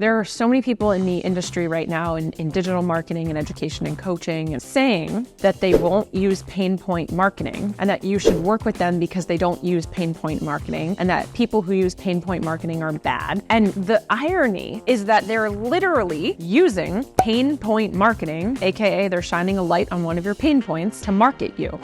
There are so many people in the industry right now in digital marketing and education and coaching and saying that they won't use pain point marketing and that you should work with them because they don't use pain point marketing and that people who use pain point marketing are bad. And the irony is that they're literally using pain point marketing, aka they're shining a light on one of your pain points to market you.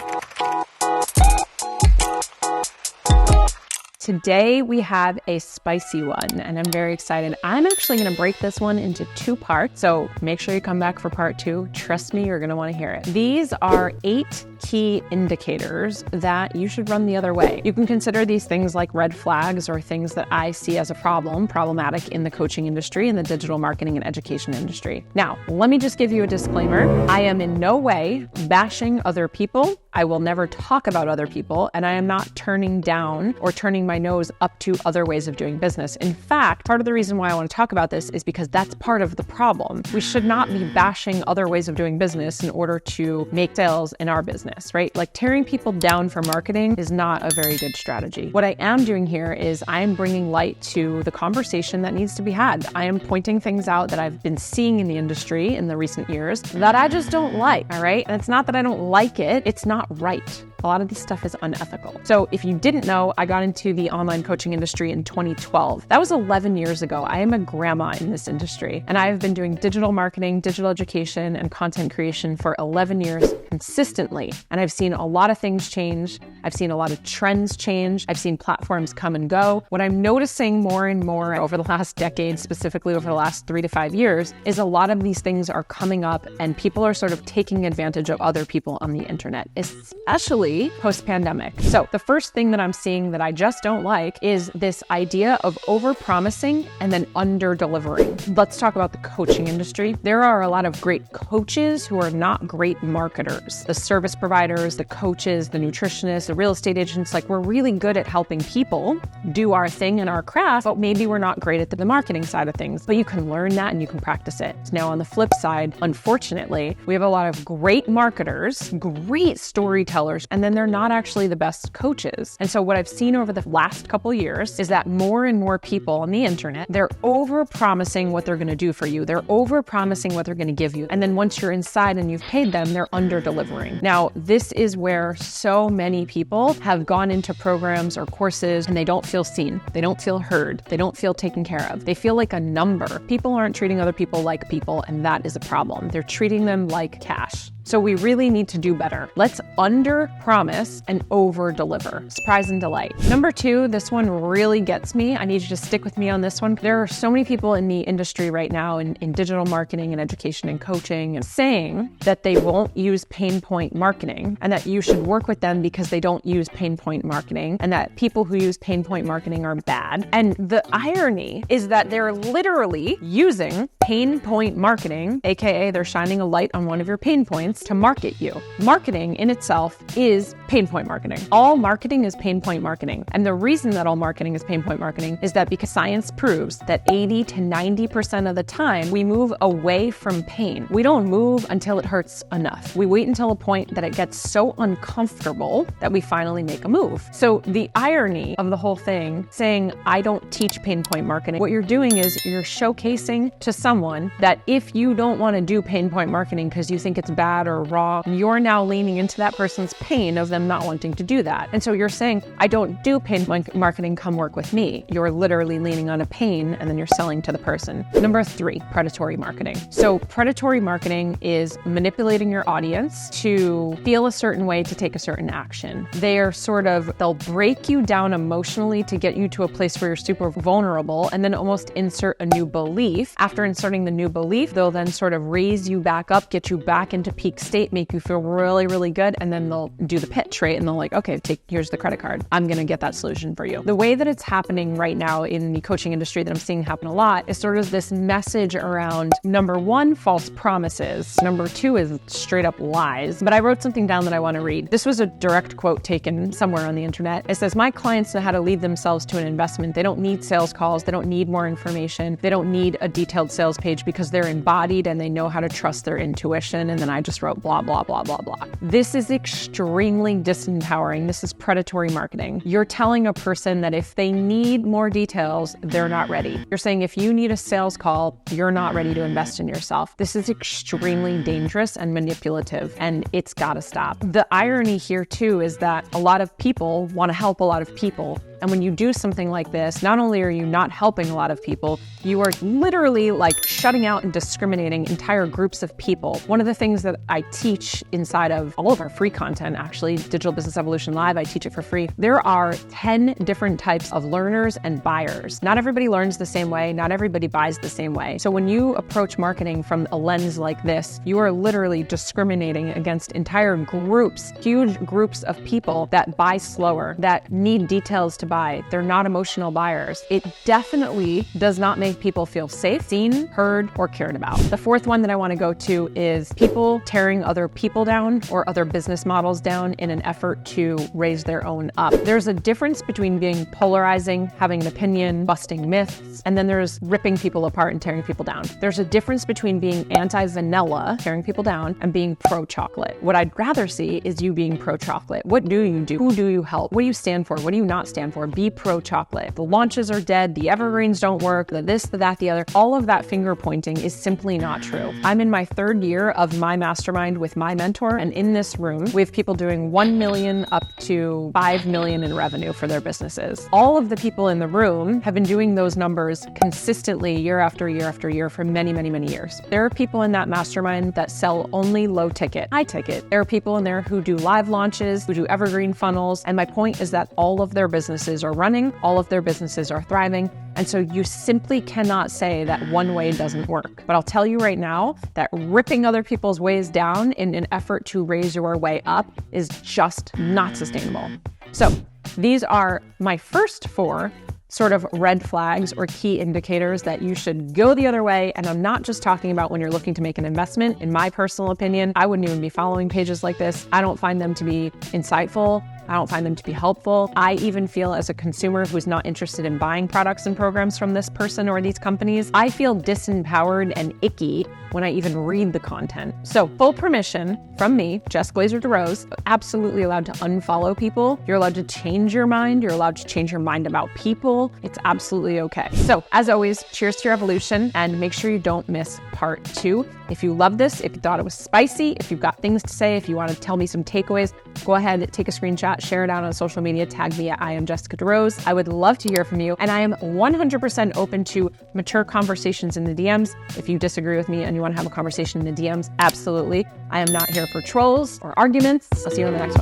Today we have a spicy one and I'm very excited. I'm actually going to break this one into 2 parts, so make sure you come back for part 2. Trust me, you're going to want to hear it. These are 8 key indicators that you should run the other way. You can consider these things like red flags or things that I see as problematic in the coaching industry and the digital marketing and education industry. Now, let me just give you a disclaimer. I am in no way bashing other people. I will never talk about other people, and I am not turning down or turning my nose up to other ways of doing business. In fact, part of the reason why I want to talk about this is because that's part of the problem. We should not be bashing other ways of doing business in order to make sales in our business, right? Like tearing people down for marketing is not a very good strategy. What I am doing here is I am bringing light to the conversation that needs to be had. I am pointing things out that I've been seeing in the industry in the recent years that I just don't like, all right? And it's not that I don't like it, it's not right. A lot of this stuff is unethical. So if you didn't know, I got into the online coaching industry in 2012. That was 11 years ago. I am a grandma in this industry, and I have been doing digital marketing, digital education, and content creation for 11 years consistently. And I've seen a lot of things change. I've seen a lot of trends change. I've seen platforms come and go. What I'm noticing more and more over the last decade, specifically over the last 3 to 5 years, is a lot of these things are coming up and people are sort of taking advantage of other people on the internet, especially post-pandemic. So the first thing that I'm seeing that I just don't like is this idea of over-promising and then under-delivering. Let's talk about the coaching industry. There are a lot of great coaches who are not great marketers. The service providers, the coaches, the nutritionists, the real estate agents, like we're really good at helping people do our thing in our craft, but maybe we're not great at the marketing side of things. But you can learn that and you can practice it. Now on the flip side, unfortunately, we have a lot of great marketers, great storytellers, and then they're not actually the best coaches. And so what I've seen over the last couple years is that more and more people on the internet, they're over-promising what they're going to do for you. They're over-promising what they're going to give you. And then once you're inside and you've paid them, they're under-delivering. Now, this is where so many people have gone into programs or courses and they don't feel seen. They don't feel heard. They don't feel taken care of. They feel like a number. People aren't treating other people like people, and that is a problem. They're treating them like cash. So we really need to do better. Let's under-promise and over-deliver. Surprise and delight. Number 2, this one really gets me. I need you to stick with me on this one. There are so many people in the industry right now in digital marketing and education and coaching and saying that they won't use pain point marketing and that you should work with them because they don't use pain point marketing and that people who use pain point marketing are bad. And the irony is that they're literally using pain point marketing, aka they're shining a light on one of your pain points to market you. Marketing in itself is pain point marketing. All marketing is pain point marketing. And the reason that all marketing is pain point marketing is that because science proves that 80 to 90% of the time we move away from pain. We don't move until it hurts enough. We wait until a point that it gets so uncomfortable that we finally make a move. So the irony of the whole thing, saying I don't teach pain point marketing, what you're doing is you're showcasing to someone that if you don't want to do pain point marketing because you think it's bad or wrong, you're now leaning into that person's pain of them not wanting to do that. And so you're saying, I don't do pain point marketing, come work with me. You're literally leaning on a pain and then you're selling to the person. Number 3, predatory marketing. So predatory marketing is manipulating your audience to feel a certain way to take a certain action. They'll break you down emotionally to get you to a place where you're super vulnerable and then almost insert a new belief. After inserting the new belief, they'll then sort of raise you back up, get you back into peak state, make you feel really, really good, and then they'll do the pitch, right? And they'll like, okay, here's the credit card. I'm going to get that solution for you. The way that it's happening right now in the coaching industry that I'm seeing happen a lot is sort of this message around, number 1, false promises. Number 2 is straight up lies. But I wrote something down that I want to read. This was a direct quote taken somewhere on the internet. It says, my clients know how to lead themselves to an investment. They don't need sales calls. They don't need more information. They don't need a detailed sales sales page because they're embodied and they know how to trust their intuition. And then I just wrote blah, blah, blah, blah, blah. This is extremely disempowering. This is predatory marketing. You're telling a person that if they need more details, they're not ready. You're saying if you need a sales call, you're not ready to invest in yourself. This is extremely dangerous and manipulative, and it's gotta stop. The irony here too is that a lot of people want to help a lot of people. And when you do something like this, not only are you not helping a lot of people, you are literally like shutting out and discriminating entire groups of people. One of the things that I teach inside of all of our free content, actually, Digital Business Evolution Live, I teach it for free. There are 10 different types of learners and buyers. Not everybody learns the same way. Not everybody buys the same way. So when you approach marketing from a lens like this, you are literally discriminating against entire groups, huge groups of people that buy slower, that need details to buy. They're not emotional buyers. It definitely does not make people feel safe, seen, heard, or cared about. The fourth one that I want to go to is people tearing other people down or other business models down in an effort to raise their own up. There's a difference between being polarizing, having an opinion, busting myths, and then there's ripping people apart and tearing people down. There's a difference between being anti-vanilla, tearing people down, and being pro-chocolate. What I'd rather see is you being pro-chocolate. What do you do? Who do you help? What do you stand for? What do you not stand for? Be pro-chocolate. The launches are dead. The evergreens don't work. The this, the that, the other. All of that finger pointing is simply not true. I'm in my third year of my mastermind with my mentor, and in this room, we have people doing 1 million up to 5 million in revenue for their businesses. All of the people in the room have been doing those numbers consistently year after year after year for many, many, many years. There are people in that mastermind that sell only low ticket, high ticket. There are people in there who do live launches, who do evergreen funnels. And my point is that all of their businesses are running, all of their businesses are thriving. And so you simply cannot say that one way doesn't work. But I'll tell you right now that ripping other people's ways down in an effort to raise your way up is just not sustainable. So these are my first 4 sort of red flags or key indicators that you should go the other way. And I'm not just talking about when you're looking to make an investment. In my personal opinion, I wouldn't even be following pages like this. I don't find them to be insightful. I don't find them to be helpful. I even feel as a consumer who's not interested in buying products and programs from this person or these companies, I feel disempowered and icky when I even read the content. So full permission from me, Jess Glazer DeRose, absolutely allowed to unfollow people. You're allowed to change your mind. You're allowed to change your mind about people. It's absolutely okay. So as always, cheers to your evolution and make sure you don't miss part 2. If you love this, if you thought it was spicy, if you've got things to say, if you want to tell me some takeaways, go ahead, take a screenshot, share it out on social media, tag me at I am Jessica DeRose. I would love to hear from you. And I am 100% open to mature conversations in the DMs. If you disagree with me and you want to have a conversation in the DMs, absolutely. I am not here for trolls or arguments. I'll see you on the next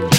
one.